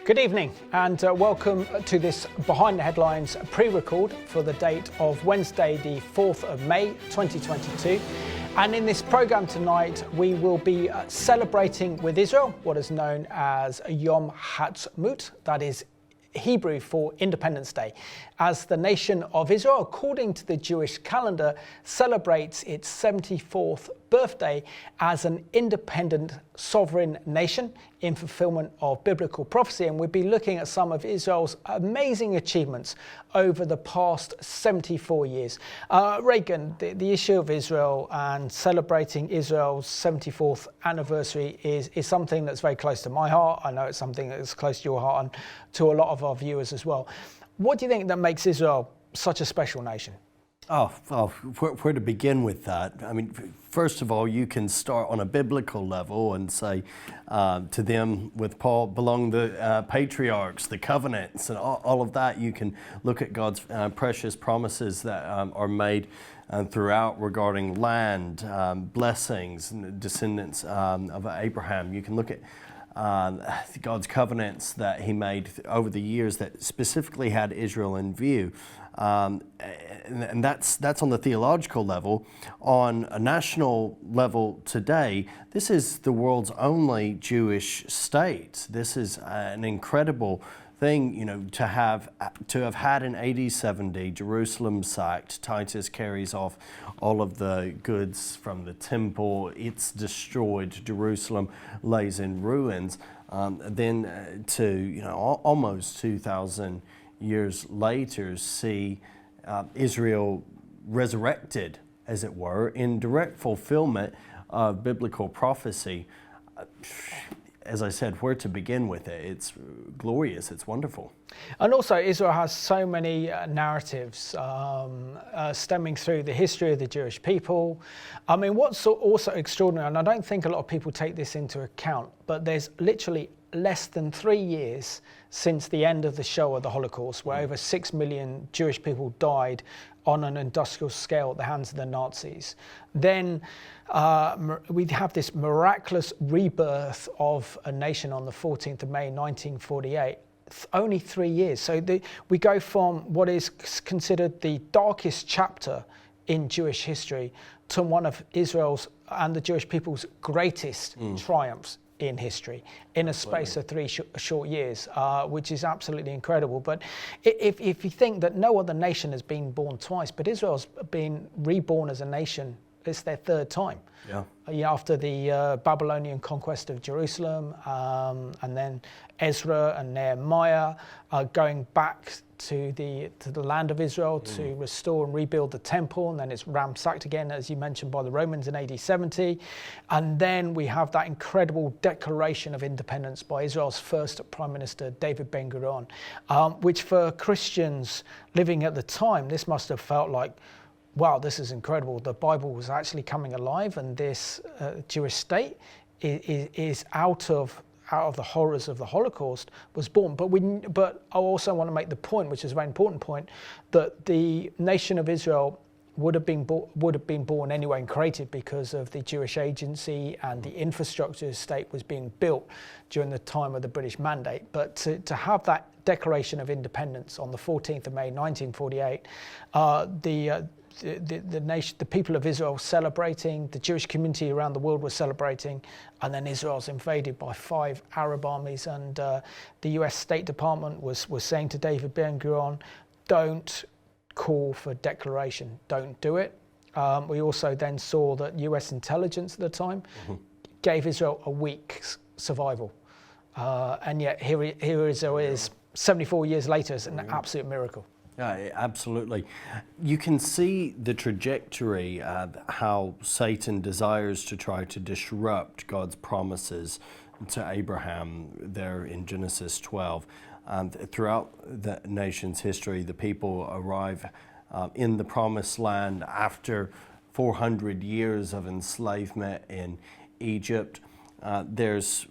Good evening and welcome to this Behind the Headlines pre-record for the date of Wednesday the 4th of May 2022. And in this programme tonight we will be celebrating with Israel what is known as Yom Ha'atzmaut, that is Hebrew for Independence Day, as the nation of Israel, according to the Jewish calendar, celebrates its 74th birthday as an independent sovereign nation in fulfilment of biblical prophecy. And we'll be looking at some of Israel's amazing achievements over the past 74 years. Reagan, the issue of Israel and celebrating Israel's 74th anniversary is something that's very close to my heart. I know it's something that's close to your heart and to a lot of our viewers as well. What do you think that makes Israel such a special nation? Oh, well, where to begin with that? I mean, first of all, you can start on a biblical level and say to them, with Paul, belong the patriarchs, the covenants, and all of that. You can look at God's precious promises that are made throughout regarding land, blessings, and descendants of Abraham. You can look at God's covenants that he made over the years that specifically had Israel in view. And that's on the theological level. On a national level today, this is the world's only Jewish state. This is an incredible thing, you know, to have had in AD 70 Jerusalem sacked. Titus carries off all of the goods from the temple. It's destroyed. Jerusalem lays in ruins. Then to almost 2,000 years later, see Israel resurrected, as it were, in direct fulfillment of biblical prophecy. As I said, where to begin with it? It's glorious, it's wonderful. And also Israel has so many narratives stemming through the history of the Jewish people. I mean, what's also extraordinary, and I don't think a lot of people take this into account, but there's literally less than 3 years since the end of the Shoah, the Holocaust, where over 6 million Jewish people died on an industrial scale at the hands of the Nazis. Then we have this miraculous rebirth of a nation on the 14th of May 1948. Only 3 years. So we go from what is considered the darkest chapter in Jewish history to one of Israel's and the Jewish people's greatest triumphs in history in a space of 3 short years, which is absolutely incredible. But if you think that no other nation has been born twice, but Israel's been reborn as a nation, it's their third time. After the Babylonian conquest of Jerusalem, and then Ezra and Nehemiah going back to the land of Israel to restore and rebuild the temple, and then it's ransacked again, as you mentioned, by the Romans in AD 70. And then we have that incredible declaration of independence by Israel's first Prime Minister, David Ben-Gurion, which for Christians living at the time, this must have felt like, wow, this is incredible. The Bible was actually coming alive, and this Jewish state is out of the horrors of the Holocaust was born. But I also want to make the point, which is a very important point, that the nation of Israel would have been born anyway and created because of the Jewish agency and the infrastructure of the state was being built during the time of the British Mandate. But to have that Declaration of Independence on the 14th of May 1948, the nation, the people of Israel celebrating, the Jewish community around the world was celebrating, and then Israel's invaded by 5 Arab armies, and the US State Department was saying to David Ben-Gurion, don't call for declaration, don't do it. We also then saw that US intelligence at the time gave Israel a week's survival, and yet here Israel is 74 years later. It's an absolute miracle. Yeah, absolutely. You can see the trajectory, how Satan desires to try to disrupt God's promises to Abraham there in Genesis 12. Throughout the nation's history, the people arrive in the promised land after 400 years of enslavement in Egypt. There's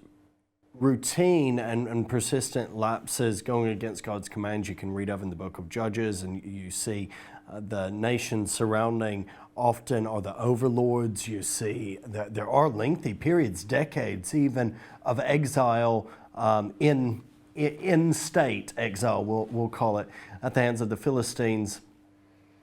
routine and persistent lapses going against God's commands you can read of in the book of Judges, and you see the nations surrounding often are the overlords. You see that there are lengthy periods, decades even, of exile in in-state exile, we'll call it, at the hands of the Philistines.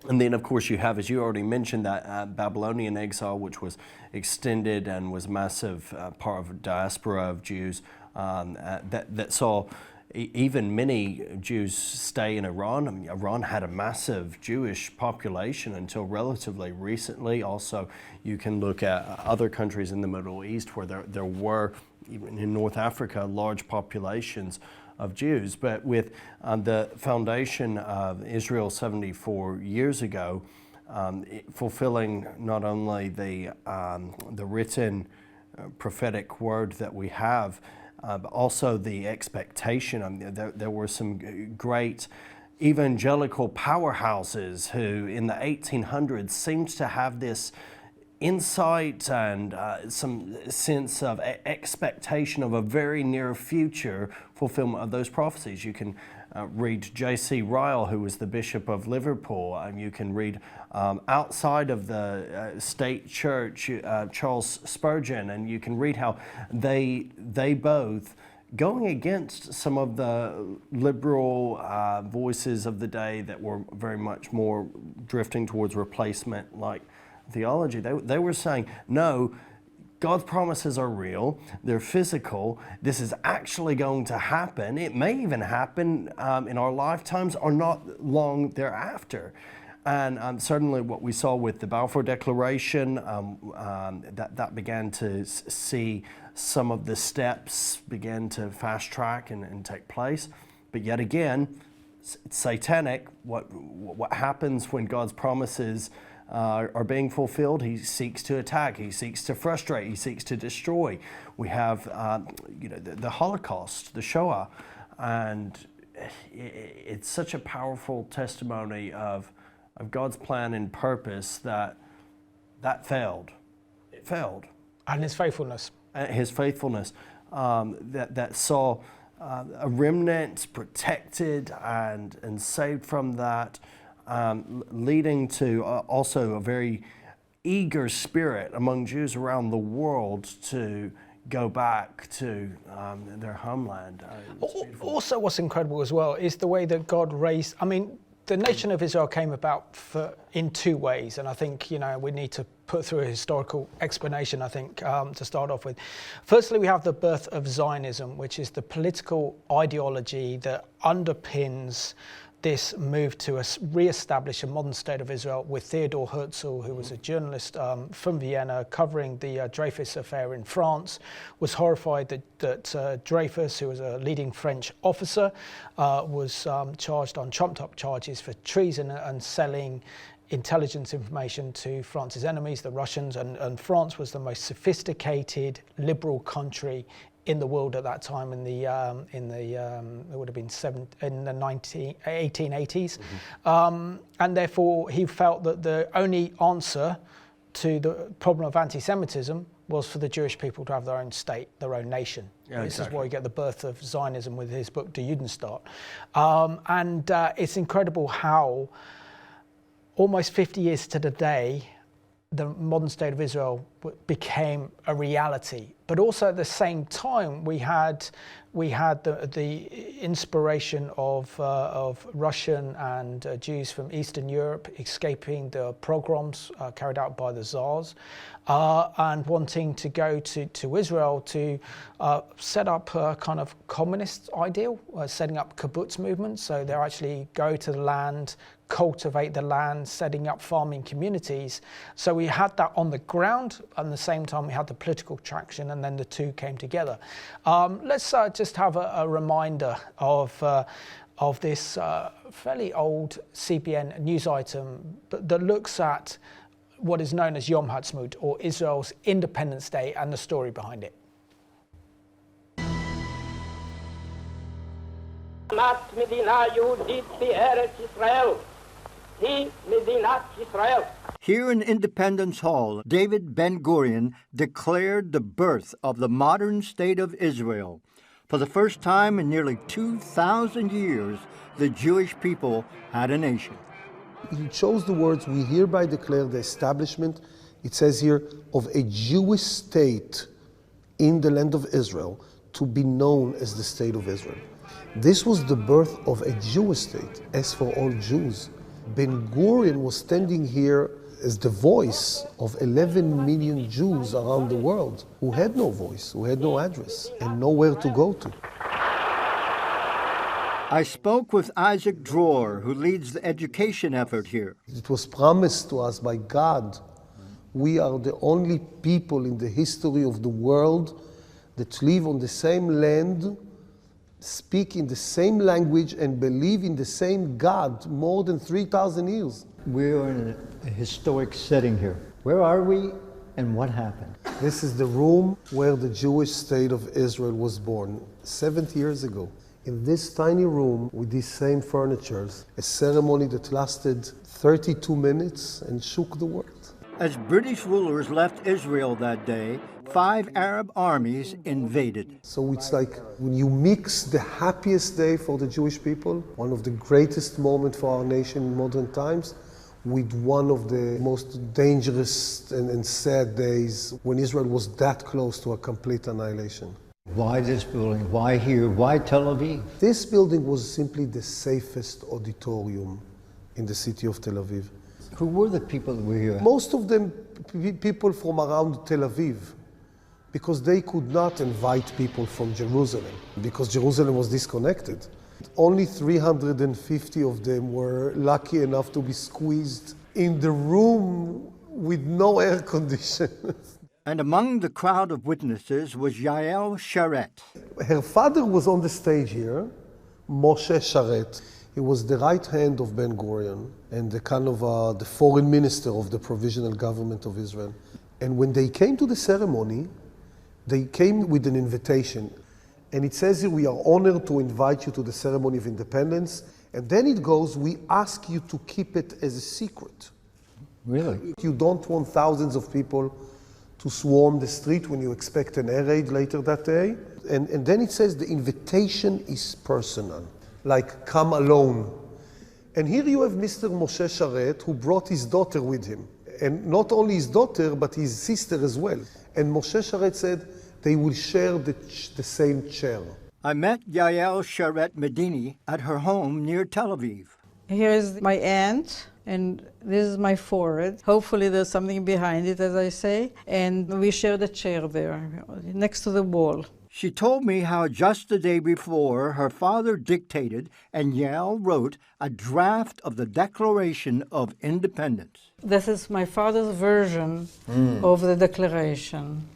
And then, of course, you have, as you already mentioned, that Babylonian exile, which was extended and was a massive part of a diaspora of Jews that saw even many Jews stay in Iran. I mean, Iran had a massive Jewish population until relatively recently. Also, you can look at other countries in the Middle East where there were, even in North Africa, large populations of Jews. But with the foundation of Israel 74 years ago, fulfilling not only the written prophetic word that we have, but also the expectation. I mean, there were some great evangelical powerhouses who in the 1800s seemed to have this insight and some sense of expectation of a very near future fulfillment of those prophecies. You can read J.C. Ryle, who was the Bishop of Liverpool. You can read outside of the state church, Charles Spurgeon, and you can read how they both, going against some of the liberal voices of the day that were very much more drifting towards replacement-like theology, they were saying, no, God's promises are real, they're physical, this is actually going to happen. It may even happen in our lifetimes or not long thereafter. And certainly what we saw with the Balfour Declaration, that began to see some of the steps begin to fast track and take place. But yet again, it's satanic. What happens when God's promises are being fulfilled? He seeks to attack, he seeks to frustrate, he seeks to destroy. We have the Holocaust, the Shoah, and it's such a powerful testimony of God's plan and purpose that failed. It failed. And his faithfulness. His faithfulness that saw a remnant protected and saved from that, leading to also a very eager spirit among Jews around the world to go back to their homeland. Also, what's incredible as well is the way that God raised, the nation of Israel came about in two ways, and I think we need to put through a historical explanation, I think, to start off with. Firstly, we have the birth of Zionism, which is the political ideology that underpins this move to re-establish a modern state of Israel, with Theodor Herzl, who was a journalist from Vienna covering the Dreyfus affair in France, was horrified that Dreyfus, who was a leading French officer, was charged on trumped-up charges for treason and selling intelligence information to France's enemies, the Russians, and France was the most sophisticated liberal country in the world at that time, it would have been in the 1880s, and therefore he felt that the only answer to the problem of anti-Semitism was for the Jewish people to have their own state, their own nation. Yeah, this is why you get the birth of Zionism with his book Der Judenstaat, and it's incredible how almost 50 years to the day, the modern state of Israel became a reality. But also at the same time, we had the inspiration of Russian and Jews from Eastern Europe escaping the pogroms carried out by the Tsars and wanting to go to Israel to set up a kind of communist ideal, setting up kibbutz movements. So they actually go to the land, cultivate the land, setting up farming communities. So we had that on the ground, and at the same time we had the political traction, and then the two came together. Let's just have a reminder of this fairly old CBN news item that looks at what is known as Yom Ha'atzmaut, or Israel's Independence Day, and the story behind it. Here in Independence Hall, David Ben-Gurion declared the birth of the modern state of Israel. For the first time in nearly 2,000 years, the Jewish people had a nation. He chose the words, "We hereby declare the establishment," it says here, "of a Jewish state in the land of Israel to be known as the state of Israel." This was the birth of a Jewish state, as for all Jews. Ben-Gurion was standing here as the voice of 11 million Jews around the world who had no voice, who had no address, and nowhere to go to. I spoke with Isaac Dror, who leads the education effort here. It was promised to us by God. We are the only people in the history of the world that live on the same land, speak in the same language, and believe in the same God more than 3,000 years. We are in a historic setting here. Where are we and what happened? This is the room where the Jewish state of Israel was born 70 years ago. In this tiny room with these same furnitures, a ceremony that lasted 32 minutes and shook the world. As British rulers left Israel that day, 5 Arab armies invaded. So it's like when you mix the happiest day for the Jewish people, one of the greatest moments for our nation in modern times, with one of the most dangerous and sad days when Israel was that close to a complete annihilation. Why this building? Why here? Why Tel Aviv? This building was simply the safest auditorium in the city of Tel Aviv. Who were the people that were here? Most of them people from around Tel Aviv, because they could not invite people from Jerusalem, because Jerusalem was disconnected. Only 350 of them were lucky enough to be squeezed in the room with no air conditioning. And among the crowd of witnesses was Yael Sharet. Her father was on the stage here, Moshe Sharet. He was the right hand of Ben-Gurion and the kind of the foreign minister of the provisional government of Israel. And when they came to the ceremony, they came with an invitation. And it says here, we are honored to invite you to the ceremony of independence. And then it goes, we ask you to keep it as a secret. Really? You don't want thousands of people to swarm the street when you expect an air raid later that day. And then it says the invitation is personal, like come alone. And here you have Mr. Moshe Sharet, who brought his daughter with him. And not only his daughter, but his sister as well. And Moshe Sharet said they will share the same chair. I met Yael Sharet Medini at her home near Tel Aviv. Here is my aunt, and this is my forehead. Hopefully there's something behind it, as I say. And we share the chair there, next to the wall. She told me how just the day before, her father dictated and Yael wrote a draft of the Declaration of Independence. This is my father's version of the Declaration.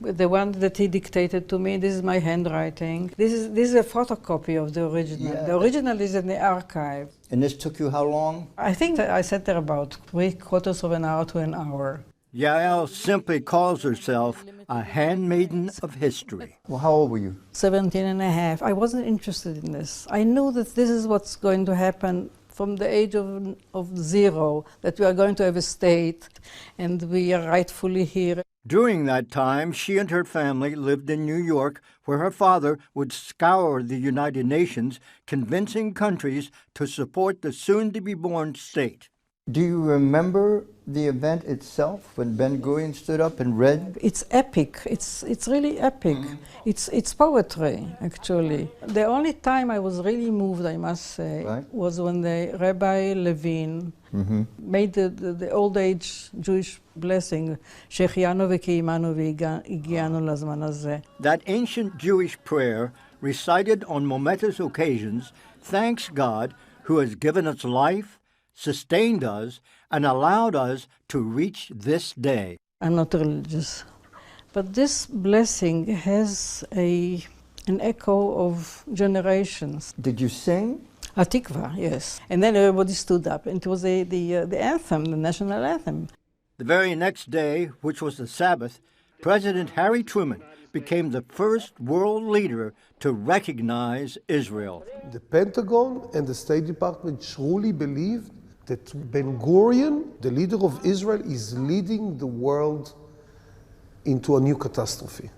The one that he dictated to me, this is my handwriting. This is a photocopy of the original. Yeah. The original is in the archive. And this took you how long? I think that I sat there about 3/4 of an hour to an hour. Yael simply calls herself a handmaiden of history. Well, how old were you? 17 and a half. I wasn't interested in this. I knew that this is what's going to happen from the age of 0, that we are going to have a state and we are rightfully here. During that time, she and her family lived in New York, where her father would scour the United Nations, convincing countries to support the soon-to-be-born state. Do you remember the event itself, when Ben-Gurion stood up and read? It's epic. It's really epic. It's poetry, actually. The only time I was really moved, I must say, was when the Rabbi Levine made the old age Jewish blessing, Shechianu v'kiyimanu v'higianu lazman hazeh. That ancient Jewish prayer, recited on momentous occasions, thanks God who has given us life, sustained us, and allowed us to reach this day. I'm not religious, but this blessing has an echo of generations. Did you sing? Hatikva, yes. And then everybody stood up, and it was the anthem, the national anthem. The very next day, which was the Sabbath, President Harry Truman became the first world leader to recognize Israel. The Pentagon and the State Department truly believed that Ben-Gurion, the leader of Israel, is leading the world into a new catastrophe.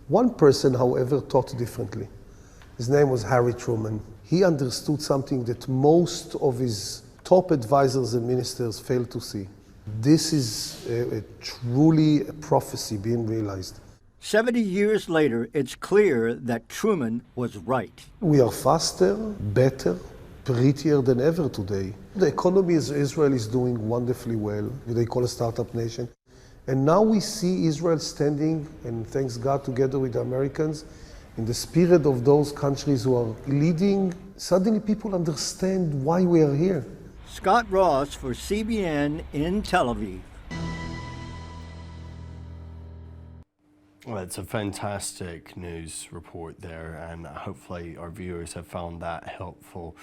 One person, however, thought differently. His name was Harry Truman. He understood something that most of his top advisors and ministers failed to see. This is truly a prophecy being realized. 70 years later, it's clear that Truman was right. We are faster, better, prettier than ever today. The economy of Israel is doing wonderfully well. They call a startup nation. And now we see Israel standing, and thanks God, together with the Americans, in the spirit of those countries who are leading. Suddenly people understand why we are here. Scott Ross for CBN in Tel Aviv. Well, it's a fantastic news report there, and hopefully our viewers have found that helpful.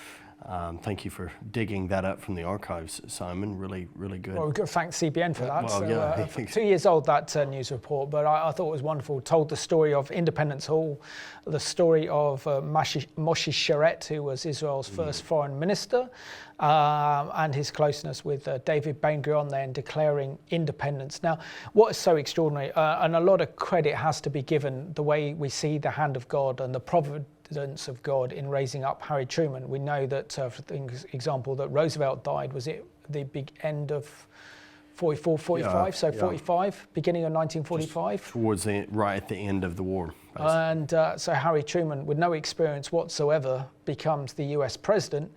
Thank you for digging that up from the archives, Simon. Really, really good. Well, we've got to thank CBN for that. Well, so, yeah. 2 years old, that news report, but I thought it was wonderful. Told the story of Independence Hall, the Story of Moshe Sharett, who was Israel's first foreign minister, and his closeness with David Ben-Gurion then declaring independence. Now, what is so extraordinary, and a lot of credit has to be given the way we see the hand of God and the providence of God in raising up Harry Truman. We know that, for example, that Roosevelt died, was it the big end of 44, 45, Yeah. 45, beginning of 1945. Just towards right at the end of the war. And so Harry Truman, with no experience whatsoever, becomes the US president.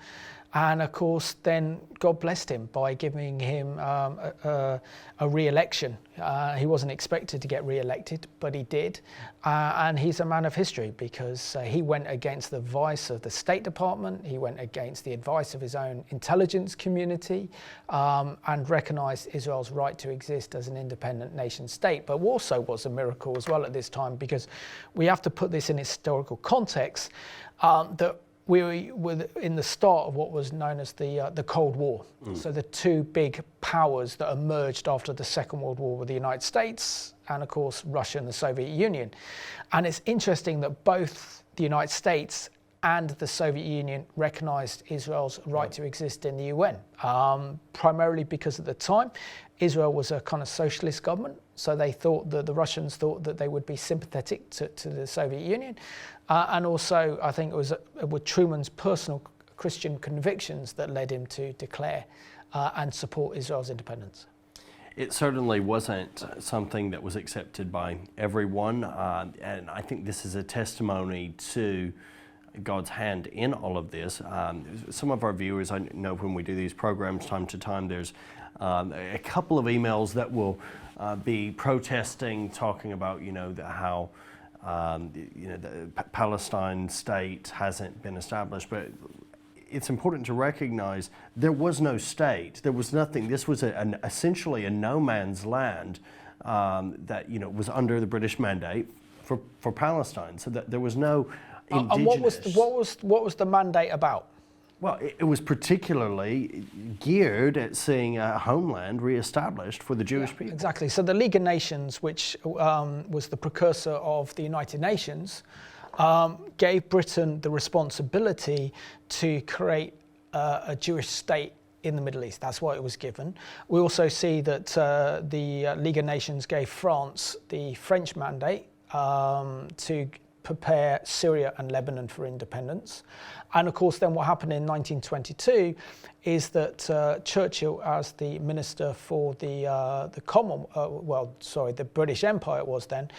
And of course, then God blessed him by giving him a re-election. He wasn't expected to get re-elected, but he did. And he's a man of history because he went against the advice of the State Department. He went against the advice of his own intelligence community and recognized Israel's right to exist as an independent nation state. But also was a miracle as well at this time, because we have to put this in historical context, that we were in the start of what was known as the Cold War. So the two big powers that emerged after the Second World War were the United States and, of course, Russia and the Soviet Union. And it's interesting that both the United States and the Soviet Union recognized Israel's right to exist in the UN, primarily because at the time Israel was a kind of socialist government, so they thought that the Russians thought that they would be sympathetic to the Soviet Union, and also I think it was with Truman's personal Christian convictions that led him to declare and support Israel's independence. It certainly wasn't something that was accepted by everyone, and I think this is a testimony to God's hand in all of this. Some of our viewers, I know when we do these programs time to time, there's a couple of emails that will be protesting, talking about, how the Palestine state hasn't been established. But it's important to recognize there was no state. There was nothing. This was essentially a no man's land that was under the British mandate for Palestine. So that there was no indigenous. And what was the mandate about? Well, it was particularly geared at seeing a homeland reestablished for the Jewish people. Exactly. So the League of Nations, which was the precursor of the United Nations, gave Britain the responsibility to create a Jewish state in the Middle East. That's why it was given. We also see that the League of Nations gave France the French mandate to prepare Syria and Lebanon for independence. And of course, then what happened in 1922 is that Churchill, as the minister for the the British Empire it was then,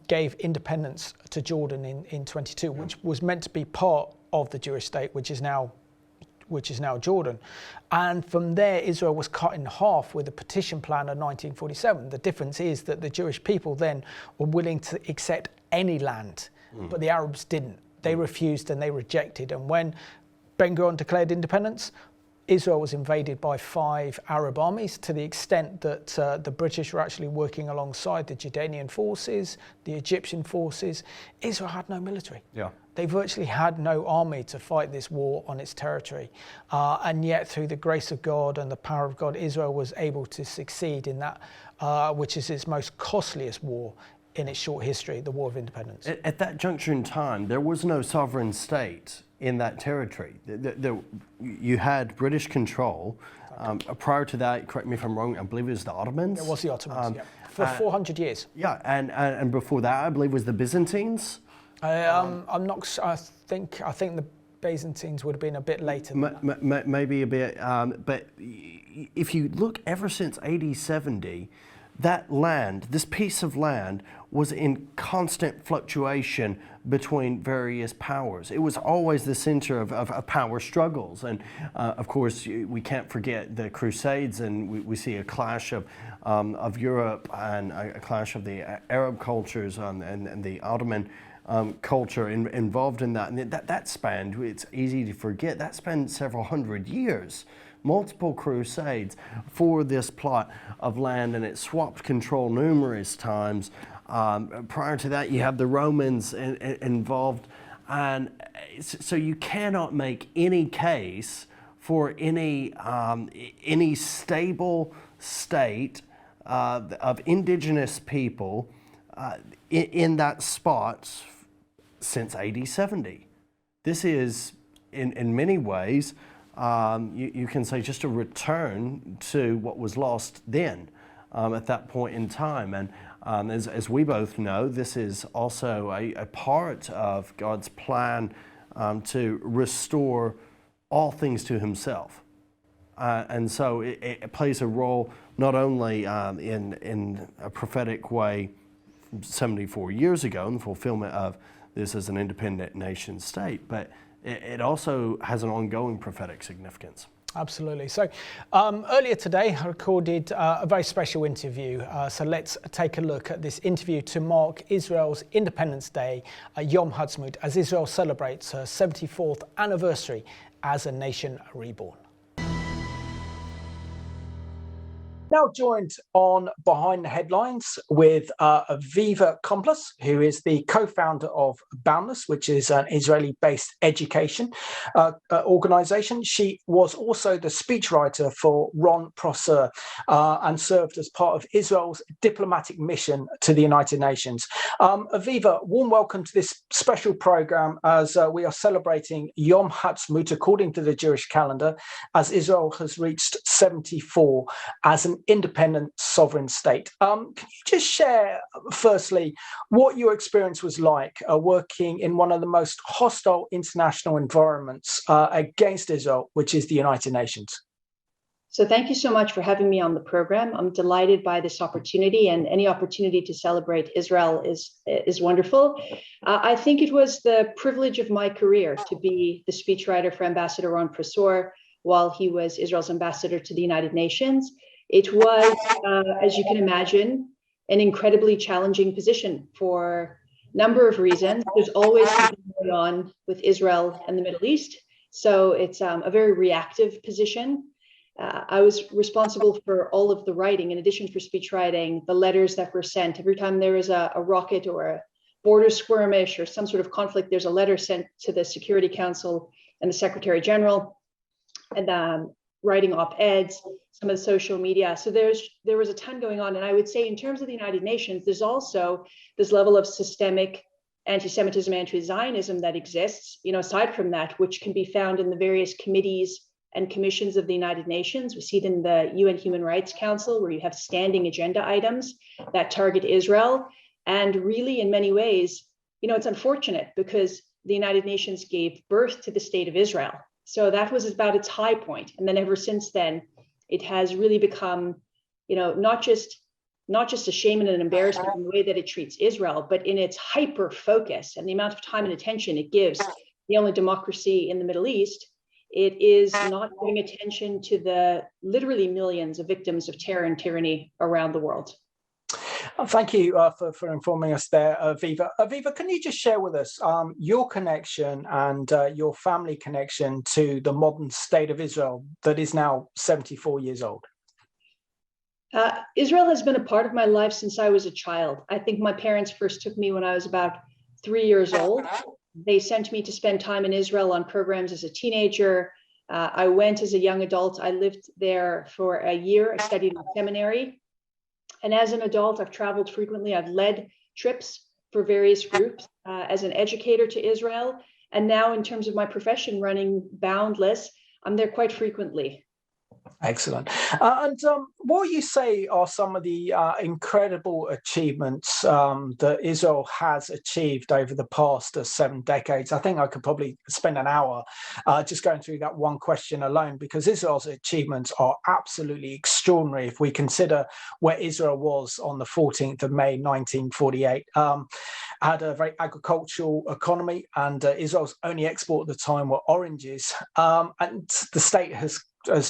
gave independence to Jordan in 22, which was meant to be part of the Jewish state, which is now Jordan. And from there, Israel was cut in half with the partition plan of 1947. The difference is that the Jewish people then were willing to accept any land, but the Arabs didn't. They refused and they rejected. And when Ben-Gurion declared independence, Israel was invaded by 5 Arab armies, to the extent that the British were actually working alongside the Jordanian forces, the Egyptian forces. Israel had no military. Yeah. They virtually had no army to fight this war on its territory. And yet, through the grace of God and the power of God, Israel was able to succeed in that, which is its most costliest war in its short history, the War of Independence. At that juncture in time, there was no sovereign state in that territory. You had British control. Prior to that, correct me if I'm wrong, I believe it was the Ottomans. It was the Ottomans, for 400 years. Yeah, and before that, I believe it was the Byzantines. I'm not. I think the Byzantines would have been a bit later than that. Maybe a bit, but if you look, ever since AD 70, that land, this piece of land, was in constant fluctuation between various powers. It was always the center of power struggles. And of course, we can't forget the Crusades, and we see a clash of Europe and a clash of the Arab cultures and the Ottoman culture involved in that. And that spanned, it's easy to forget, that spanned several hundred years. Multiple crusades for this plot of land, and it swapped control numerous times. Prior to that, you have the Romans involved, and so you cannot make any case for any stable state of indigenous people in that spot since AD 70. This is, in many ways, you can say just a return to what was lost then at that point in time. And as we both know, this is also a part of God's plan to restore all things to himself. And so it plays a role not only in a prophetic way 74 years ago in the fulfillment of this as an independent nation state, but it also has an ongoing prophetic significance. Absolutely. So earlier today, I recorded a very special interview. So let's take a look at this interview to mark Israel's Independence Day, Yom Ha'atzmaut, as Israel celebrates her 74th anniversary as a nation reborn. Now joined on Behind the Headlines with Aviva Klompas, who is the co-founder of Boundless, which is an Israeli-based education organization. She was also the speechwriter for Ron Prosser and served as part of Israel's diplomatic mission to the United Nations. Aviva, warm welcome to this special program as we are celebrating Yom Ha'atzmaut according to the Jewish calendar, as Israel has reached 74 as an independent sovereign state. Can you just share, firstly, what your experience was like working in one of the most hostile international environments against Israel, which is the United Nations? So thank you so much for having me on the program. I'm delighted by this opportunity, and any opportunity to celebrate Israel is wonderful. I think it was the privilege of my career to be the speechwriter for Ambassador Ron Prosser while he was Israel's ambassador to the United Nations. It was, as you can imagine, an incredibly challenging position for a number of reasons. There's always something going on with Israel and the Middle East, so it's a very reactive position. I was responsible for all of the writing, in addition for speech writing, the letters that were sent. Every time there is a rocket or a border skirmish or some sort of conflict, there's a letter sent to the Security Council and the Secretary General, and writing op-eds, some of the social media. So there was a ton going on. And I would say in terms of the United Nations, there's also this level of systemic anti-Semitism, anti-Zionism that exists, aside from that, which can be found in the various committees and commissions of the United Nations. We see it in the UN Human Rights Council, where you have standing agenda items that target Israel. And really, in many ways, it's unfortunate because the United Nations gave birth to the state of Israel. So that was about its high point. And then ever since then, it has really become, not just a shame and an embarrassment in the way that it treats Israel, but in its hyper focus and the amount of time and attention it gives the only democracy in the Middle East. It is not giving attention to the literally millions of victims of terror and tyranny around the world. Thank you for informing us there, Aviva. Aviva, can you just share with us your connection and your family connection to the modern state of Israel that is now 74 years old? Israel has been a part of my life since I was a child. I think my parents first took me when I was about 3 years old. They sent me to spend time in Israel on programs as a teenager. I went as a young adult. I lived there for a year. I studied in seminary. And as an adult, I've traveled frequently. I've led trips for various groups as an educator to Israel. And now in terms of my profession running Boundless, I'm there quite frequently. Excellent. And what you say are some of the incredible achievements that Israel has achieved over the past 7 decades? I think I could probably spend an hour just going through that one question alone, because Israel's achievements are absolutely extraordinary if we consider where Israel was on the 14th of May, 1948. Had a very agricultural economy, and Israel's only export at the time were oranges. And the state has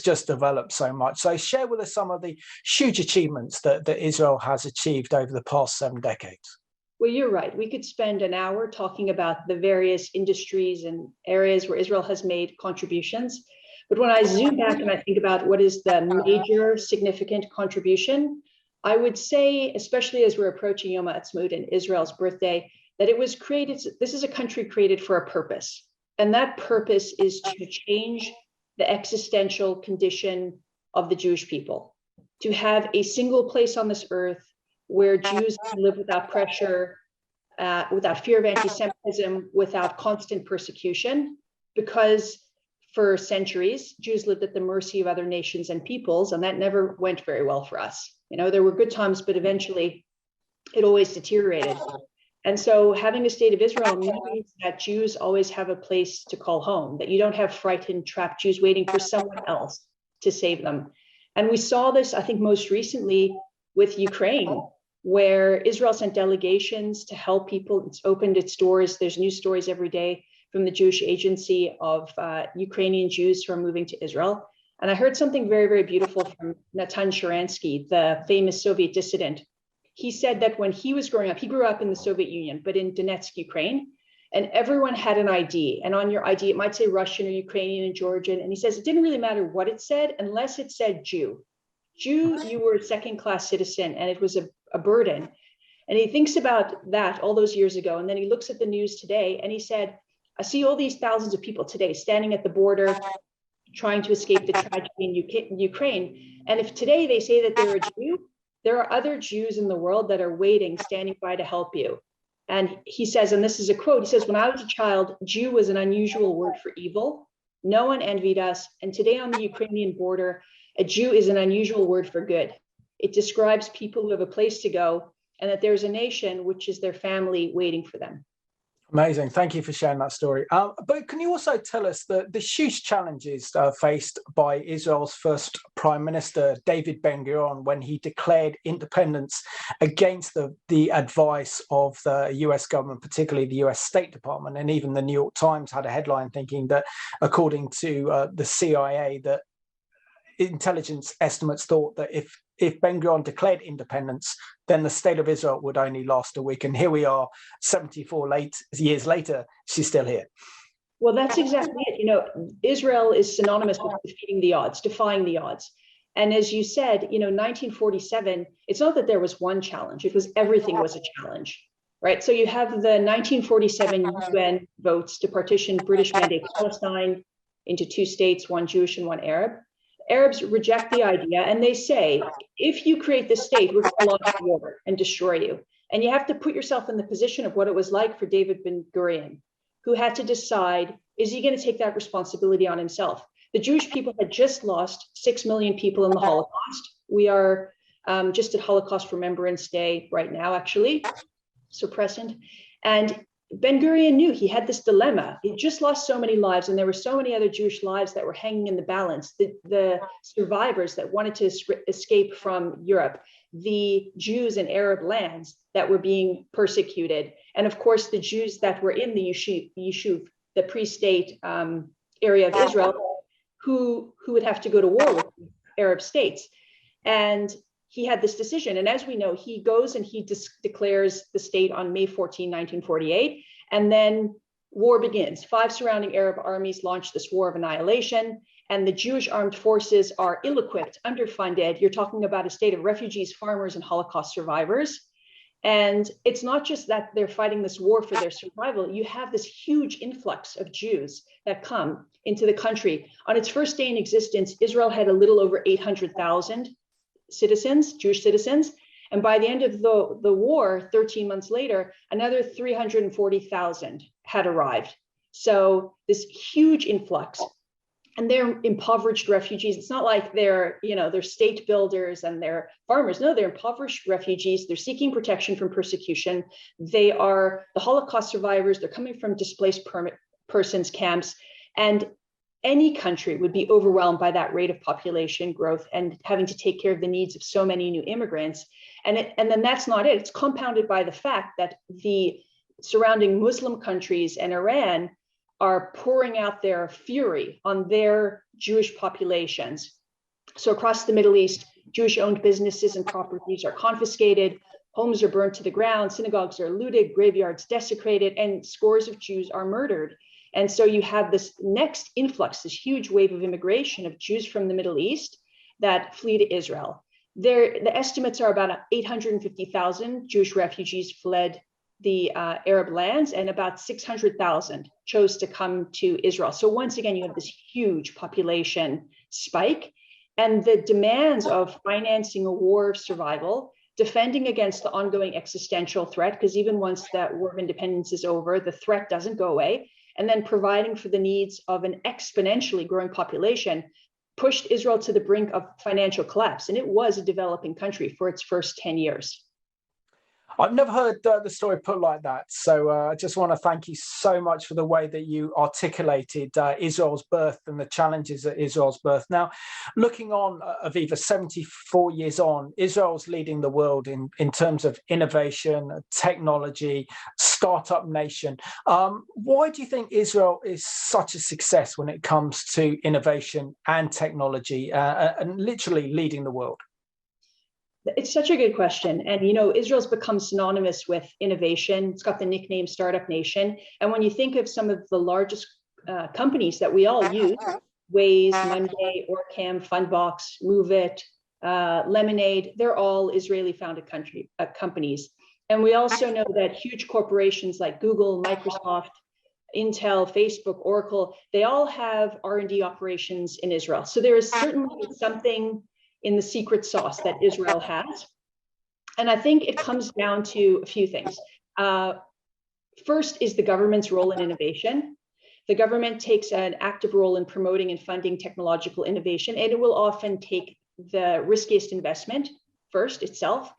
just developed so much. So share with us some of the huge achievements that Israel has achieved over the past 7 decades. Well, you're right. We could spend an hour talking about the various industries and areas where Israel has made contributions. But when I zoom back and I think about what is the major significant contribution, I would say, especially as we're approaching Yom Ha'atzmaut and Israel's birthday, that it was created, this is a country created for a purpose. And that purpose is to change the existential condition of the Jewish people, to have a single place on this earth where Jews can live without pressure, without fear of anti-Semitism, without constant persecution, because for centuries, Jews lived at the mercy of other nations and peoples, and that never went very well for us. You know, there were good times, but eventually it always deteriorated. And so having a state of Israel means that Jews always have a place to call home, that you don't have frightened, trapped Jews waiting for someone else to save them. And we saw this, I think, most recently with Ukraine, where Israel sent delegations to help people. It's opened its doors. There's news stories every day from the Jewish Agency of Ukrainian Jews who are moving to Israel. And I heard something very, very beautiful from Natan Sharansky, the famous Soviet dissident. He said that when he was growing up, he grew up in the Soviet Union, but in Donetsk, Ukraine, and everyone had an ID. And on your ID, it might say Russian or Ukrainian and Georgian. And he says it didn't really matter what it said, unless it said Jew. Jew, you were a second-class citizen, and it was a burden. And he thinks about that all those years ago. And then he looks at the news today, and he said, I see all these thousands of people today standing at the border, trying to escape the tragedy in Ukraine. And if today they say that they're a Jew, there are other Jews in the world that are waiting, standing by to help you. And he says, and this is a quote, he says, when I was a child, Jew was an unusual word for evil. No one envied us. And today on the Ukrainian border, a Jew is an unusual word for good. It describes people who have a place to go, and that there's a nation which is their family waiting for them. Amazing. Thank you for sharing that story. But can you also tell us the huge challenges faced by Israel's first Prime Minister, David Ben-Gurion, when he declared independence against the advice of the US government, particularly the US State Department, and even the New York Times had a headline thinking that, according to the CIA, that intelligence estimates thought that if Ben-Gurion declared independence, then the state of Israel would only last a week. And here we are, 74 years later, she's still here. Well, that's exactly it. You know, Israel is synonymous with defeating the odds, defying the odds. And as you said, you know, 1947, it's not that there was one challenge, it was everything was a challenge, right? So you have the 1947 UN votes to partition British Mandate Palestine into 2 states, one Jewish and one Arab. Arabs reject the idea, and they say, if you create this state, we're going to launch war and destroy you. And you have to put yourself in the position of what it was like for David Ben-Gurion, who had to decide, is he going to take that responsibility on himself? The Jewish people had just lost 6 million people in the Holocaust. We are just at Holocaust Remembrance Day right now, actually, so present. And Ben-Gurion knew he had this dilemma. He just lost so many lives, and there were so many other Jewish lives that were hanging in the balance. The survivors that wanted to escape from Europe, the Jews in Arab lands that were being persecuted, and of course the Jews that were in the Yishuv, the pre-state area of Israel, who would have to go to war with Arab states. And he had this decision. And as we know, he goes and he declares the state on May 14, 1948. And then war begins. 5 surrounding Arab armies launch this war of annihilation. And the Jewish armed forces are ill-equipped, underfunded. You're talking about a state of refugees, farmers, and Holocaust survivors. And it's not just that they're fighting this war for their survival. You have this huge influx of Jews that come into the country. On its first day in existence, Israel had a little over 800,000 citizens, Jewish citizens. And by the end of the war, 13 months later, another 340,000 had arrived. So this huge influx. and they're impoverished refugees. It's not like they're state builders and they're farmers. No, they're impoverished refugees. They're seeking protection from persecution. They are the Holocaust survivors. They're coming from displaced persons camps. And any country would be overwhelmed by that rate of population growth and having to take care of the needs of so many new immigrants. And then that's not it. It's compounded by the fact that the surrounding Muslim countries and Iran are pouring out their fury on their Jewish populations. So across the Middle East, Jewish-owned businesses and properties are confiscated, homes are burnt to the ground, synagogues are looted, graveyards desecrated, and scores of Jews are murdered. And so you have this next influx, this huge wave of immigration of Jews from the Middle East that flee to Israel. The estimates are about 850,000 Jewish refugees fled the Arab lands, and about 600,000 chose to come to Israel. So once again, you have this huge population spike, and the demands of financing a war of survival, defending against the ongoing existential threat, because even once that war of independence is over, the threat doesn't go away, and then providing for the needs of an exponentially growing population pushed Israel to the brink of financial collapse. And it was a developing country for its first 10 years. I've never heard the story put like that. So I just want to thank you so much for the way that you articulated Israel's birth and the challenges at Israel's birth. Now, looking on, Aviva, 74 years on, Israel's leading the world in terms of innovation, technology, startup nation. Why do you think Israel is such a success when it comes to innovation and technology and literally leading the world? It's such a good question. And, Israel's become synonymous with innovation. It's got the nickname Startup Nation. And when you think of some of the largest companies that we all use, Waze, Monday, Orcam, Fundbox, MoveIt, Lemonade, they're all Israeli-founded companies. And we also know that huge corporations like Google, Microsoft, Intel, Facebook, Oracle, they all have R&D operations in Israel. So there is certainly something in the secret sauce that Israel has. And I think it comes down to a few things. First is the government's role in innovation. The government takes an active role in promoting and funding technological innovation, and it will often take the riskiest investment first itself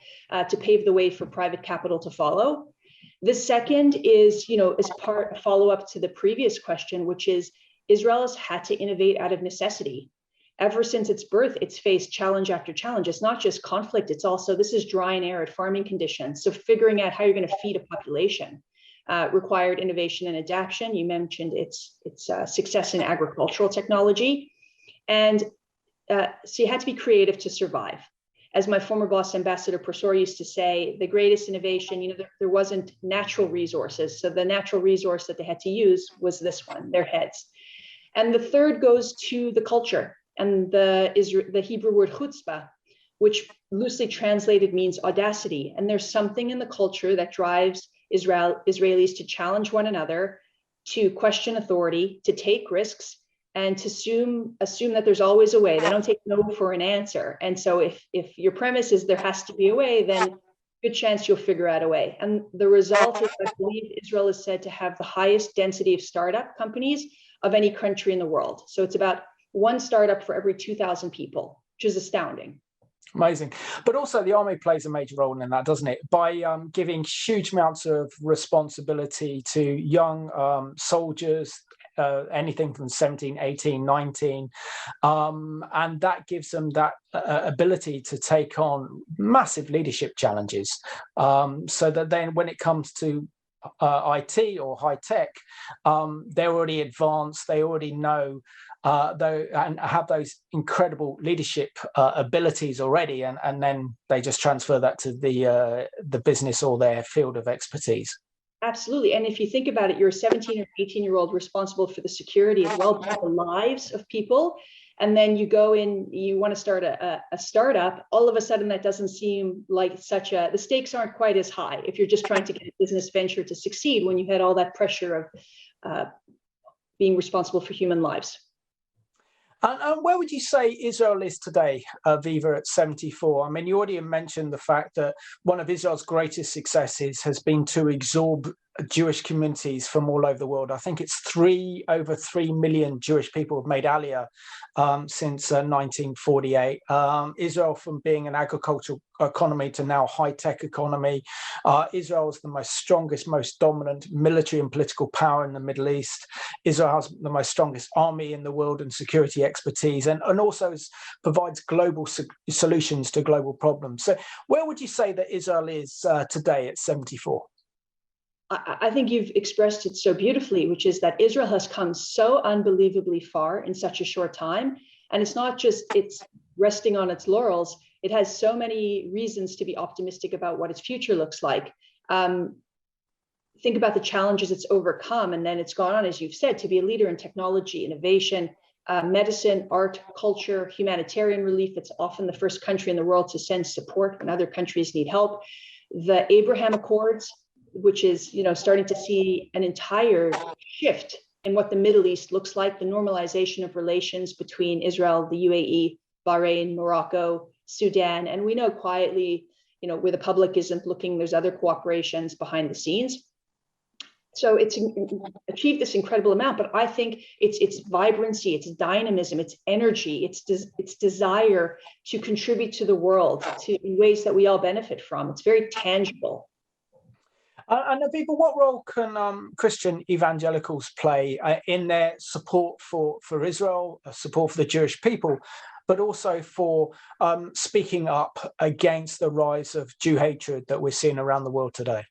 to pave the way for private capital to follow. The second is, as part follow-up to the previous question, which is Israel has had to innovate out of necessity. Ever since its birth, it's faced challenge after challenge. It's not just conflict, it's also, this is dry and arid farming conditions. So figuring out how you're going to feed a population required innovation and adaptation. You mentioned its success in agricultural technology. And so you had to be creative to survive. As my former boss, Ambassador Prosor, used to say, the greatest innovation, there wasn't natural resources. So the natural resource that they had to use was this one, their heads. And the third goes to the culture. And the Hebrew word chutzpah, which loosely translated means audacity. And there's something in the culture that drives Israelis to challenge one another, to question authority, to take risks, and to assume that there's always a way. They don't take no for an answer. And so if your premise is there has to be a way, then good chance you'll figure out a way. And the result is, I believe, Israel is said to have the highest density of startup companies of any country in the world. So it's about one startup for every 2,000 people, which is astounding. Amazing. But also the army plays a major role in that, doesn't it? By giving huge amounts of responsibility to young soldiers, anything from 17, 18, 19. And that gives them that ability to take on massive leadership challenges. So that then when it comes to IT or high tech, they're already advanced, they already know and have those incredible leadership abilities already, and then they just transfer that to the business or their field of expertise. Absolutely. And if you think about it, you're a 17 or 18-year-old responsible for the security and well-being of the lives of people. And then you go in, you want to start a startup, all of a sudden that doesn't seem like the stakes aren't quite as high if you're just trying to get a business venture to succeed when you had all that pressure of being responsible for human lives. And where would you say Israel is today, Aviva, at 74? I mean, you already mentioned the fact that one of Israel's greatest successes has been to Jewish communities from all over the world. I think it's over 3 million Jewish people have made Aliyah since 1948. Israel, from being an agricultural economy to now high-tech economy. Israel is the strongest, most dominant military and political power in the Middle East. Israel has the most strongest army in the world and security expertise, and also provides global solutions to global problems. So where would you say that Israel is today at 74? I think you've expressed it so beautifully, which is that Israel has come so unbelievably far in such a short time. And it's not just it's resting on its laurels. It has so many reasons to be optimistic about what its future looks like. Think about the challenges it's overcome. And then it's gone on, as you've said, to be a leader in technology, innovation, medicine, art, culture, humanitarian relief. It's often the first country in the world to send support when other countries need help. The Abraham Accords, which is, starting to see an entire shift in what the Middle East looks like, the normalization of relations between Israel, the UAE, Bahrain, Morocco, Sudan. And we know quietly, where the public isn't looking, there's other cooperations behind the scenes. So it's achieved this incredible amount, but I think it's vibrancy, it's dynamism, it's energy, it's desire to contribute to the world in ways that we all benefit from. It's very tangible. And Aviva, what role can Christian evangelicals play in their support for Israel, support for the Jewish people, but also for speaking up against the rise of Jew hatred that we're seeing around the world today?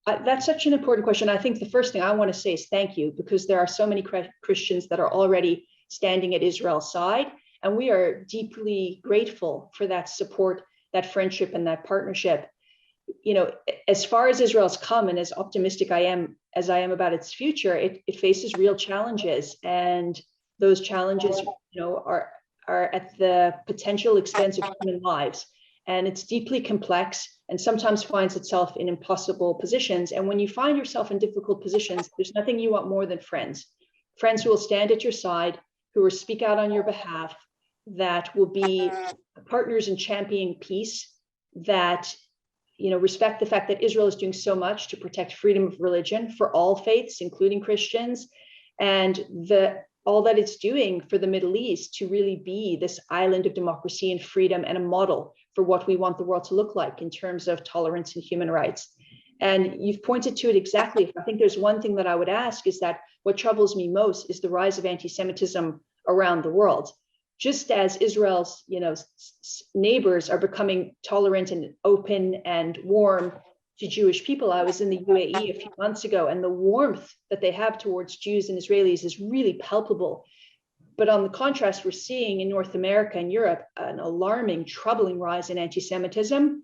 That's such an important question. I think the first thing I want to say is thank you, because there are so many Christians that are already standing at Israel's side, and we are deeply grateful for that support, that friendship, and that partnership. As far as Israel's come, and as optimistic I am about its future, it faces real challenges, and those challenges, are at the potential expense of human lives, and it's deeply complex and sometimes finds itself in impossible positions. And when you find yourself in difficult positions, there's nothing you want more than friends who will stand at your side, who will speak out on your behalf, that will be partners in championing peace, that respect the fact that Israel is doing so much to protect freedom of religion for all faiths, including Christians, and all that it's doing for the Middle East to really be this island of democracy and freedom and a model for what we want the world to look like in terms of tolerance and human rights. And you've pointed to it exactly. I think there's one thing that I would ask is that what troubles me most is the rise of anti-Semitism around the world. Just as Israel's, neighbors are becoming tolerant and open and warm to Jewish people. I was in the UAE a few months ago, and the warmth that they have towards Jews and Israelis is really palpable. But on the contrast, we're seeing in North America and Europe an alarming, troubling rise in anti-Semitism.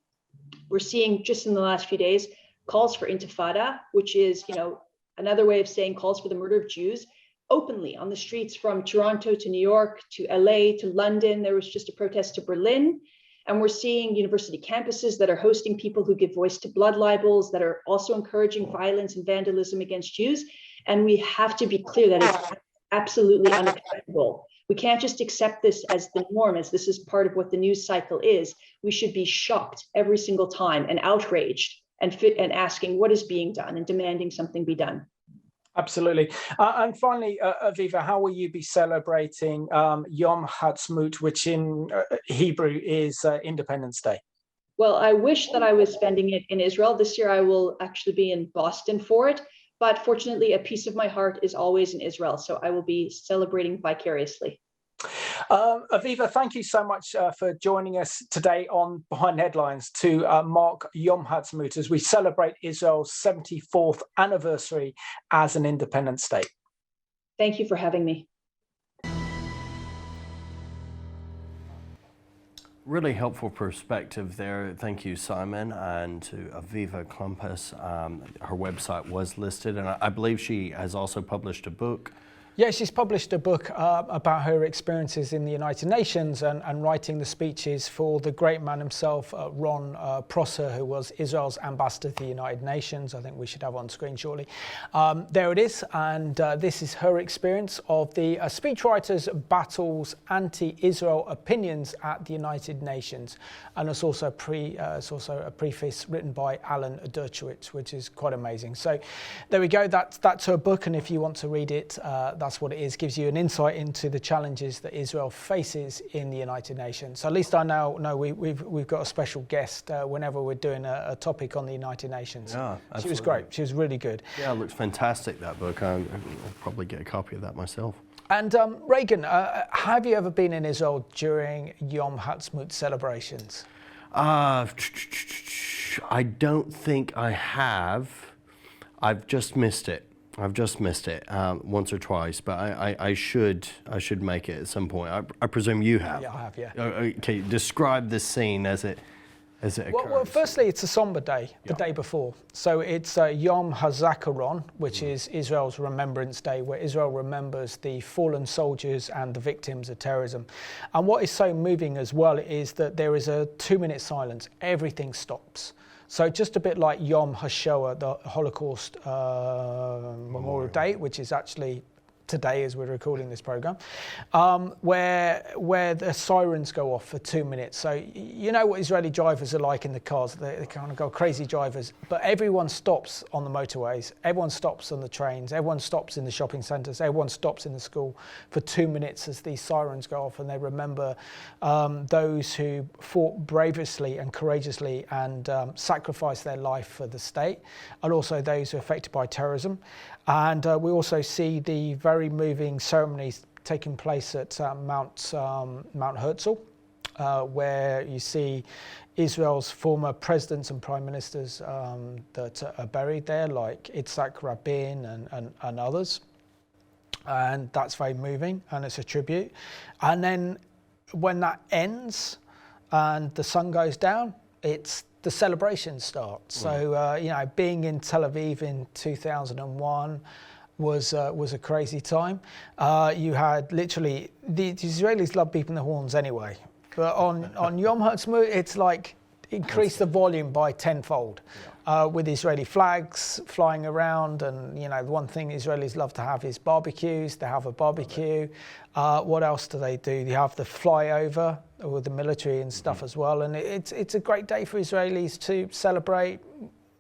We're seeing just in the last few days calls for intifada, which is, another way of saying calls for the murder of Jews, openly on the streets from Toronto to New York to LA to London. There was just a protest to Berlin. And we're seeing university campuses that are hosting people who give voice to blood libels, that are also encouraging violence and vandalism against Jews. And we have to be clear that it's absolutely unacceptable. We can't just accept this as the norm, as this is part of what the news cycle is. We should be shocked every single time and outraged and asking what is being done and demanding something be done. Absolutely. And finally, Aviva, how will you be celebrating Yom Ha'atzmaut, which in Hebrew is Independence Day? Well, I wish that I was spending it in Israel. This year I will actually be in Boston for it. But fortunately, a piece of my heart is always in Israel. So I will be celebrating vicariously. Aviva, thank you so much for joining us today on Behind Headlines to mark Yom Ha'atzmaut as we celebrate Israel's 74th anniversary as an independent state. Thank you for having me. Really helpful perspective there. Thank you, Simon, and to Aviva Klompas. Her website was listed, and I believe she has also published a book Yeah, she's published a book about her experiences in the United Nations and writing the speeches for the great man himself, Ron Prosser, who was Israel's ambassador to the United Nations. I think we should have on screen shortly. There it is, and this is her experience of the speechwriter's battles anti-Israel opinions at the United Nations. And it's also a preface written by Alan Dershowitz, which is quite amazing. So there we go, that's her book, and if you want to read it, that's what it is. Gives you an insight into the challenges that Israel faces in the United Nations. So at least I now know we've got a special guest whenever we're doing a topic on the United Nations. Yeah, absolutely. She was great. She was really good. Yeah, it looks fantastic, that book. I'll probably get a copy of that myself. And Reagan, have you ever been in Israel during Yom Ha'atzmaut celebrations? I don't think I have. I've just missed it. Once or twice, but I should make it at some point. I presume you have. Yeah, I have. Yeah. Okay, describe the scene as it occurs. Well, firstly, it's a somber day, the day before. So it's Yom Ha'aztsmout, which is Israel's Remembrance Day, where Israel remembers the fallen soldiers and the victims of terrorism. And what is so moving as well is that there is a 2-minute silence. Everything stops. So just a bit like Yom HaShoah, the Holocaust Memorial Day, which is actually today as we're recording this program, where the sirens go off for 2 minutes. So you know what Israeli drivers are like in the cars. They kind of go crazy drivers, but everyone stops on the motorways, everyone stops on the trains, everyone stops in the shopping centres, everyone stops in the school for 2 minutes as these sirens go off, and they remember those who fought bravely and courageously and sacrificed their life for the state, and also those who are affected by terrorism. And we also see the very moving ceremonies taking place at Mount Herzl, where you see Israel's former presidents and prime ministers that are buried there, like Yitzhak Rabin and others. And that's very moving, and it's a tribute. And then when that ends and the sun goes down, the celebration starts. So, being in Tel Aviv in 2001 was a crazy time. You had literally, the Israelis love beeping the horns anyway, but on Yom Ha'atzmaut, it's like increase the volume by tenfold. With Israeli flags flying around, and the one thing Israelis love to have is barbecues. They have a barbecue. What else do? They have the flyover with the military and stuff as well. And it's a great day for Israelis to celebrate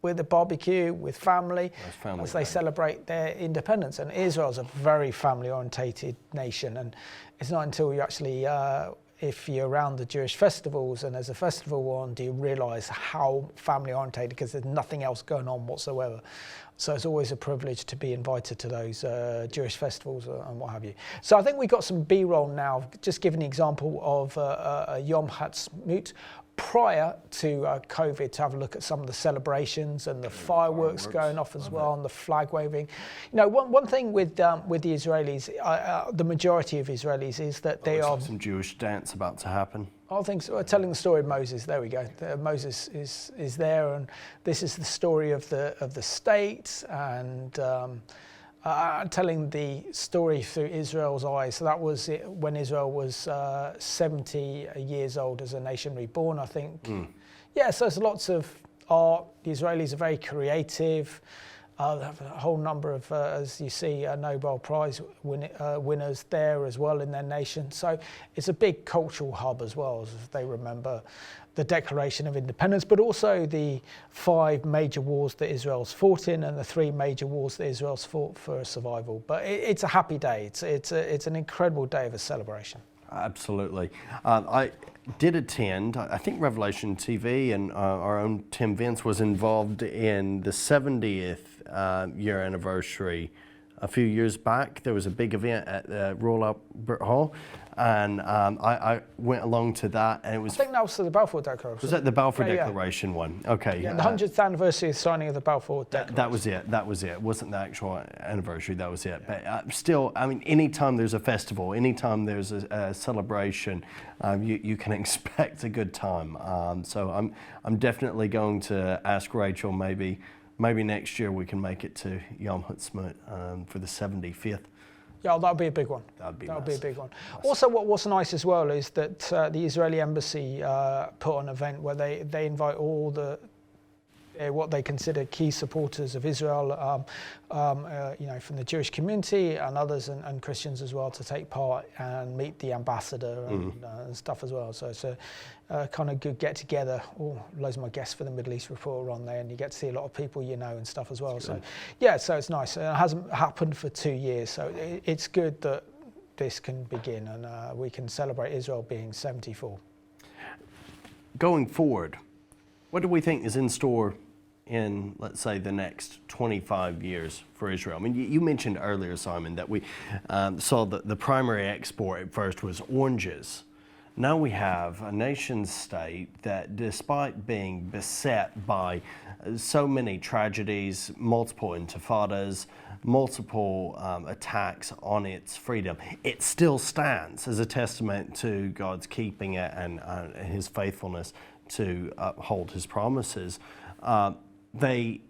with a barbecue, with family, as they celebrate their independence. And Israel's a very family-orientated nation, and it's not until you actually if you're around the Jewish festivals and there's a festival on, do you realise how family orientated, because there's nothing else going on whatsoever. So it's always a privilege to be invited to those Jewish festivals and what have you. So I think we got some B-roll now, just giving the example of Yom Ha'atzmaut prior to COVID, to have a look at some of the celebrations and the fireworks going off as well, and the flag waving. One thing with the Israelis, the majority of Israelis, is that they are some Jewish dance about to happen. I think so. Telling the story of Moses. There we go. Moses is there, and this is the story of the state, and telling the story through Israel's eyes. So that was it when Israel was 70 years old as a nation reborn, I think. Yeah, so there's lots of art. The Israelis are very creative. They have a whole number of, as you see, Nobel Prize winners there as well in their nation. So it's a big cultural hub as well, as they remember the Declaration of Independence, but also the 5 major wars that Israel's fought in and the 3 major wars that Israel's fought for survival. But it's a happy day. It's an incredible day of a celebration. Absolutely. I did attend, I think Revelation TV and our own Tim Vince was involved in the 70th year anniversary a few years back. There was a big event at Royal Albert Hall, and I went along to that, and it was... I think that was the Balfour Declaration. Was that the Balfour Declaration one? Okay. Yeah, the 100th anniversary of the signing of the Balfour Declaration. That was it. It wasn't the actual anniversary, that was it. But still, I mean, anytime there's a festival, anytime there's a celebration, you can expect a good time. So I'm definitely going to ask Rachel, maybe next year we can make it to Yom Ha'atzmaut for the 75th. Yeah, that'll be a big one. That'll be a big one. Also, what's nice as well is that the Israeli embassy put on an event where they invite all the what they consider key supporters of Israel, from the Jewish community and others and Christians as well to take part and meet the ambassador and stuff as well. So it's a kind of good get together. Loads of my guests for the Middle East Report are on there, and you get to see a lot of people and stuff as well. So so it's nice. It hasn't happened for 2 years, so it's good that this can begin and we can celebrate Israel being 74. Going forward, what do we think is in store in, let's say, the next 25 years for Israel? I mean, you mentioned earlier, Simon, that we saw that the primary export at first was oranges. Now we have a nation state that, despite being beset by so many tragedies, multiple intifadas, multiple attacks on its freedom, it still stands as a testament to God's keeping it and his faithfulness to uphold his promises. They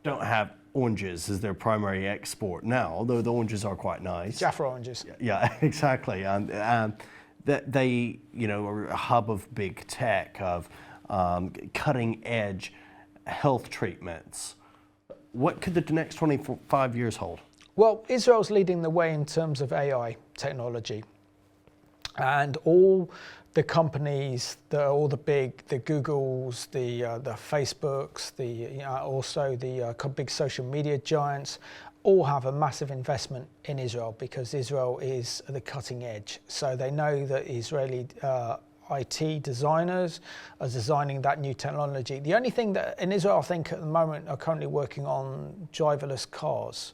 don't have oranges as their primary export now, although the oranges are quite nice. Jaffa oranges. Yeah, exactly. They, are a hub of big tech, of cutting edge health treatments. What could the next 25 years hold? Well, Israel's leading the way in terms of AI technology. And all the companies, all the Googles, the Facebooks, also the big social media giants, all have a massive investment in Israel because Israel is the cutting edge. So they know that Israeli IT designers are designing that new technology. The only thing that in Israel, I think at the moment, are currently working on driverless cars.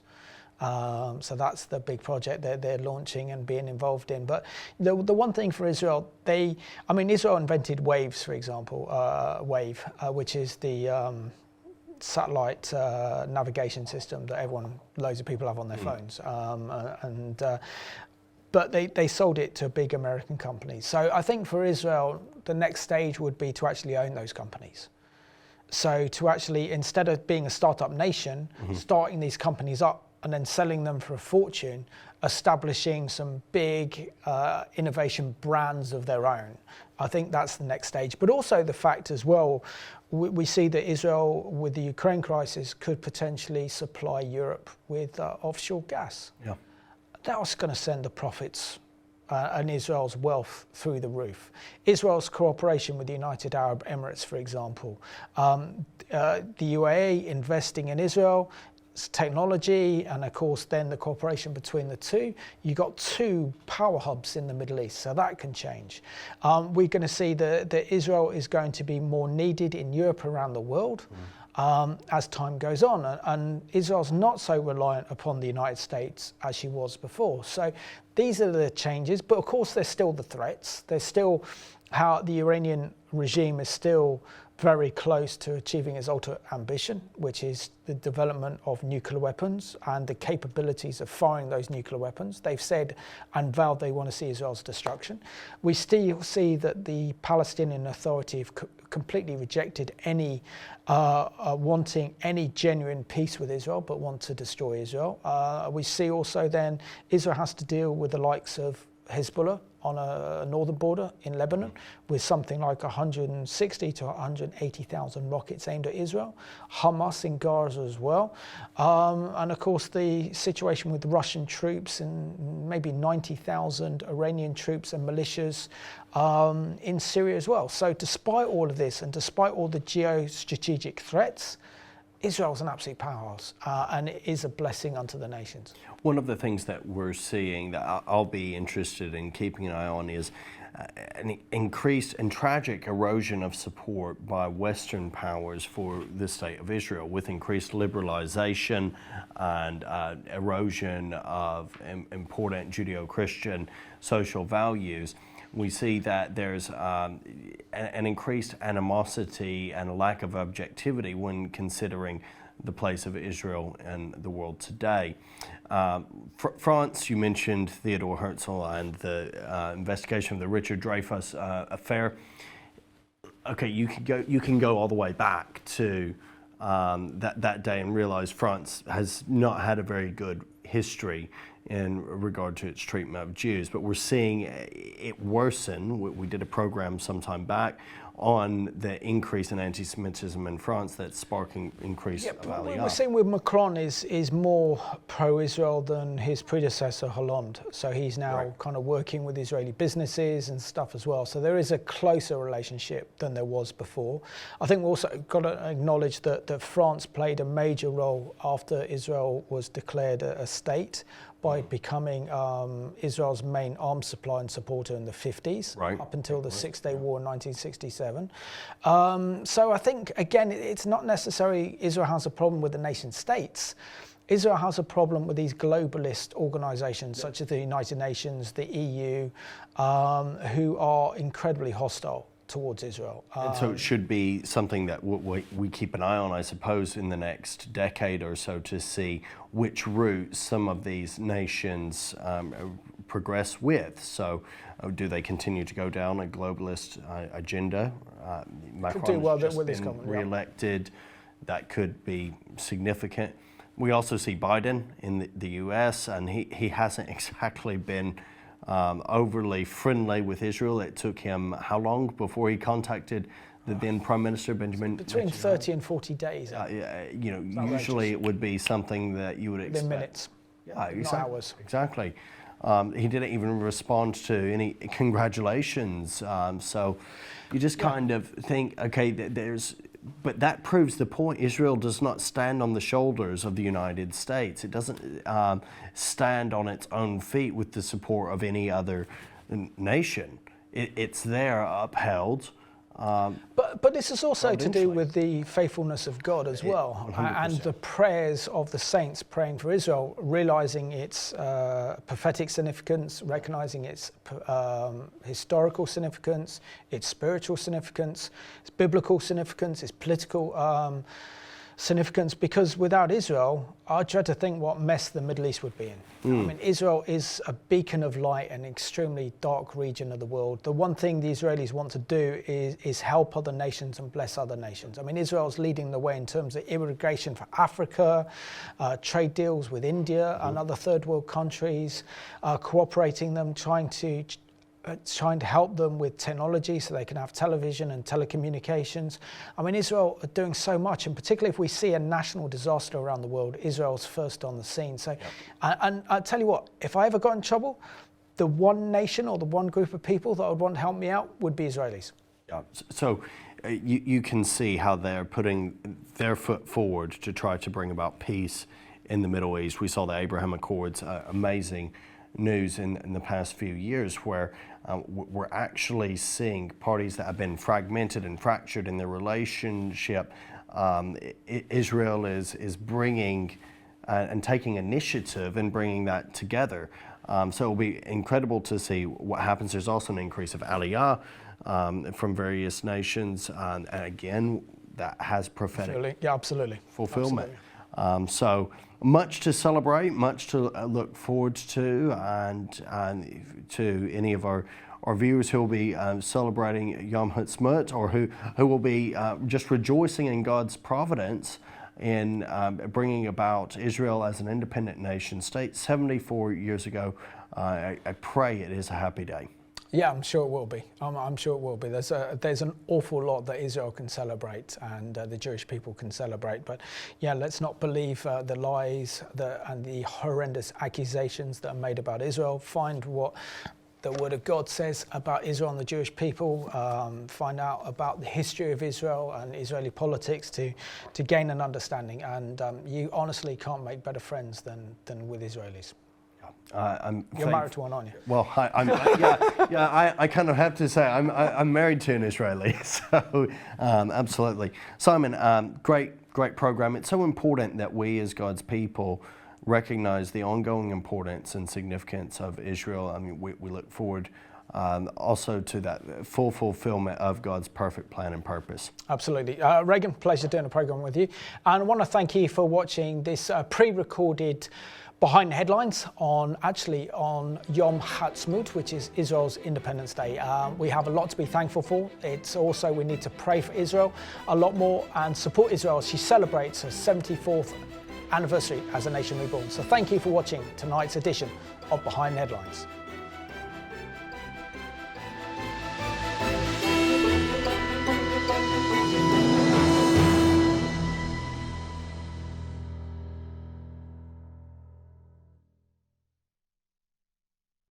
So that's the big project they're launching and being involved in. But the one thing for Israel, Israel invented Waves, for example, Wave, which is the satellite navigation system that loads of people have on their phones. But they sold it to big American companies. So I think for Israel, the next stage would be to actually own those companies. So to actually, instead of being a startup nation, starting these companies up and then selling them for a fortune, establishing some big innovation brands of their own. I think that's the next stage. But also the fact as well, we see that Israel, with the Ukraine crisis, could potentially supply Europe with offshore gas. Yeah. That's going to send the profits and Israel's wealth through the roof. Israel's cooperation with the United Arab Emirates, for example, the UAE investing in Israel, technology, and of course then the cooperation between the two. You got two power hubs in the Middle East, so that can change. We're going to see that Israel is going to be more needed in Europe, around the world, as time goes on, and Israel's not so reliant upon the United States as she was before. So these are the changes, but of course there's still the threats. There's still how the Iranian regime is still very close to achieving its ultimate ambition, which is the development of nuclear weapons and the capabilities of firing those nuclear weapons. They've said and vowed they want to see Israel's destruction. We still see that the Palestinian Authority have completely rejected any wanting any genuine peace with Israel, but want to destroy Israel. We see also then Israel has to deal with the likes of Hezbollah on a northern border in Lebanon, with something like 160 to 180,000 rockets aimed at Israel. Hamas in Gaza as well. And of course the situation with Russian troops and maybe 90,000 Iranian troops and militias in Syria as well. So despite all of this and despite all the geostrategic threats, Israel's an absolute powerhouse, and it is a blessing unto the nations. One of the things that we're seeing that I'll be interested in keeping an eye on is an increased and tragic erosion of support by Western powers for the state of Israel, with increased liberalization and erosion of important Judeo-Christian social values. We see that there's an increased animosity and a lack of objectivity when considering the place of Israel in the world today. France, you mentioned Theodore Herzl and the investigation of the Richard Dreyfuss affair. Okay, you can go all the way back to that day and realize France has not had a very good history in regard to its treatment of Jews, but we're seeing it worsen. We did a program some time back on the increase in anti-Semitism in France that's sparking increase of Aliyah. We're seeing with Macron is more pro-Israel than his predecessor Hollande. So he's now kind of working with Israeli businesses and stuff as well. So there is a closer relationship than there was before. I think we also got to acknowledge that France played a major role after Israel was declared a state by becoming Israel's main arms supply and supporter in the 50s, up until the Six-Day War in 1967. So I think, again, it's not necessarily Israel has a problem with the nation states. Israel has a problem with these globalist organizations such as the United Nations, the EU, who are incredibly hostile towards Israel. And so it should be something that we keep an eye on, I suppose, in the next decade or so to see which route some of these nations progress with. So do they continue to go down a globalist agenda? Macron do well has just with this been government, re-elected. That could be significant. We also see Biden in the US, and he hasn't exactly been overly friendly with Israel. It took him how long before he contacted the then Prime Minister Benjamin? Between 30 and 40 days. Usually it would be something that you would expect. Within minutes, Not hours. Exactly. He didn't even respond to any congratulations. So you just kind of think, okay, but that proves the point. Israel does not stand on the shoulders of the United States. It doesn't stand on its own feet with the support of any other nation. It's there upheld. But this is also to do with the faithfulness of God as well, 100%. and the prayers of the saints praying for Israel, realizing its prophetic significance, recognizing its historical significance, its spiritual significance, its biblical significance, its political significance, because without Israel, I dread to think what mess the Middle East would be in. I mean, Israel is a beacon of light in an extremely dark region of the world. The one thing the Israelis want to do is help other nations and bless other nations. I mean, Israel's leading the way in terms of irrigation for Africa, trade deals with India and other third world countries, cooperating them, trying to help them with technology so they can have television and telecommunications. I mean, Israel are doing so much, and particularly if we see a national disaster around the world, Israel's first on the scene. So, and I tell you what, if I ever got in trouble, the one nation or the one group of people that would want to help me out would be Israelis. Yeah. So you can see how they're putting their foot forward to try to bring about peace in the Middle East. We saw the Abraham Accords, amazing news in the past few years, where we're actually seeing parties that have been fragmented and fractured in their relationship. Israel is bringing and taking initiative and bringing that together. So it'll be incredible to see what happens. There's also an increase of Aliyah from various nations, and again, that has prophetic fulfillment. Absolutely. So much to celebrate, much to look forward to, and to any of our viewers who will be celebrating Yom Ha'atzmaut, or who will be just rejoicing in God's providence in bringing about Israel as an independent nation state 74 years ago. I pray it is a happy day. Yeah, I'm sure it will be. I'm sure it will be. There's an awful lot that Israel can celebrate and the Jewish people can celebrate. But yeah, let's not believe the lies and the horrendous accusations that are made about Israel. Find what the Word of God says about Israel and the Jewish people. Find out about the history of Israel and Israeli politics to gain an understanding. And you honestly can't make better friends than with Israelis. You're married to one, aren't you? Well, I kind of have to say I'm married to an Israeli, so absolutely. Simon, great program. It's so important that we as God's people recognize the ongoing importance and significance of Israel. I mean, we look forward also to that full fulfillment of God's perfect plan and purpose. Absolutely. Reagan, pleasure doing a program with you. And I want to thank you for watching this pre-recorded Behind the Headlines on Yom Ha'atzmaut, which is Israel's Independence Day. We have a lot to be thankful for. It's also, we need to pray for Israel a lot more and support Israel as she celebrates her 74th anniversary as a nation reborn. So thank you for watching tonight's edition of Behind the Headlines.